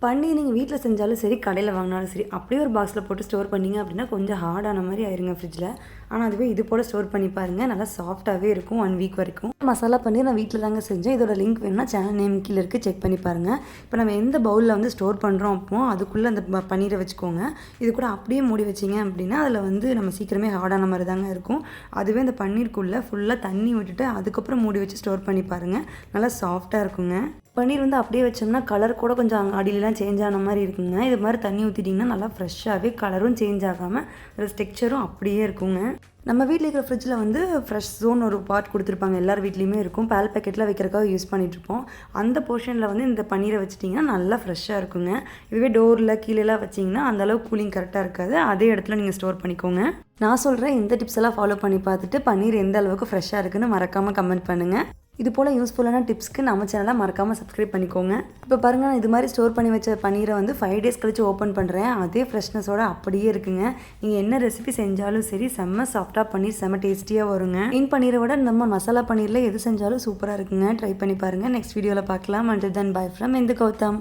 பன்னீர் நீங்கள் வீட்டில் செஞ்சாலும் சரி, கடையில் வாங்கினாலும் சரி, அப்படியே ஒரு பாக்ஸில் போட்டு ஸ்டோர் பண்ணிங்க அப்படின்னா கொஞ்சம் ஹார்டான மாதிரி ஆயிருங்க ஃப்ரிட்ஜில். ஆனால் அதுவே இது போல் ஸ்டோர் பண்ணி பாருங்கள், நல்லா சாஃப்ட்டாகவே இருக்கும் 1 வீக் வரைக்கும். மசாலா பன்னீர் நான் வீட்டில் தாங்க செஞ்சேன். இதோட லிங்க் வேணும்னா சேனல் நேம் கீழே இருக்குது, செக் பண்ணி பாருங்கள். இப்போ நம்ம எந்த பவுலில் வந்து ஸ்டோர் பண்ணுறோம் அப்போ அதுக்குள்ளே அந்த பன்னீரை வச்சுக்கோங்க. இது கூட அப்படியே மூடி வச்சிங்க அப்படின்னா அதில் வந்து நம்ம சீக்கிரமே ஹார்டான மாதிரி தாங்க இருக்கும். அதுவே அந்த பன்னீருக்குள்ளே ஃபுல்லாக தண்ணி விட்டுட்டு அதுக்கப்புறம் மூடி வச்சு ஸ்டோர் பண்ணி பாருங்கள், நல்லா சாஃப்ட்டாக இருக்குங்க. பன்னீர் வந்து அப்படியே வச்சோம்னா கலர் கூட கொஞ்சம் அடியிலலாம் சேஞ்ச் ஆன மாதிரி இருக்குங்க. இது மாதிரி தண்ணி ஊற்றிட்டிங்கன்னா நல்லா ஃப்ரெஷ்ஷாகவே கலரும் சேஞ்ச் ஆகாமல் அதில் டெக்ஸ்சரும் அப்படியே இருக்குங்க. நம்ம வீட்டில் இருக்கிற ஃப்ரிட்ஜில் வந்து ஃப்ரெஷ் ஜோன் ஒரு பார்ட் கொடுத்துருப்பாங்க, எல்லார் வீட்லேயுமே இருக்கும். பால் பேக்கெட்டில் வைக்கிறதுக்காக யூஸ் பண்ணிகிட்ருப்போம். அந்த போர்ஷனில் வந்து இந்த பன்னீரை வச்சிட்டிங்கன்னா நல்லா ஃப்ரெஷ்ஷாக இருக்குங்க. இதுவே டோரில் கீழேலாம் வச்சிங்கன்னா அந்தளவுக்கு கூலிங் கரெக்டாக இருக்காது. அதே இடத்துல நீங்கள் ஸ்டோர் பண்ணிக்கோங்க. நான் சொல்கிறேன் இந்த டிப்ஸ் எல்லாம் ஃபாலோ பண்ணி பார்த்துட்டு பன்னீர் எந்த அளவுக்கு ஃப்ரெஷ்ஷாக இருக்குன்னு மறக்காமல் கமெண்ட் பண்ணுங்கள். இது போல் யூஸ்ஃபுல்லான டிப்ஸ்க்கு நம்ம சேனலை மறக்காமல் சப்ஸ்கிரைப் பண்ணிக்கோங்க. இப்போ பாருங்கள், நான் இது மாதிரி ஸ்டோர் பண்ணி வச்ச பன்னீரை வந்து 5 டேஸ் கழிச்சு ஓப்பன் பண்ணுறேன். அதே ஃப்ரெஷ்னஸோட அப்படியே இருக்குங்க. நீங்கள் என்ன ரெசிபி செஞ்சாலும் சரி, செம்ம சாஃப்டாக பன்னீர் செம்ம டேஸ்டியாக வருங்க. பன்னீரை விட நம்ம மசாலா பன்னீரில் எது செஞ்சாலும் சூப்பராக இருக்குங்க. ட்ரை பண்ணி பாருங்கள். நெக்ஸ்ட் வீடியோவில் பார்க்கலாம். Until then bye from Indu Gautham.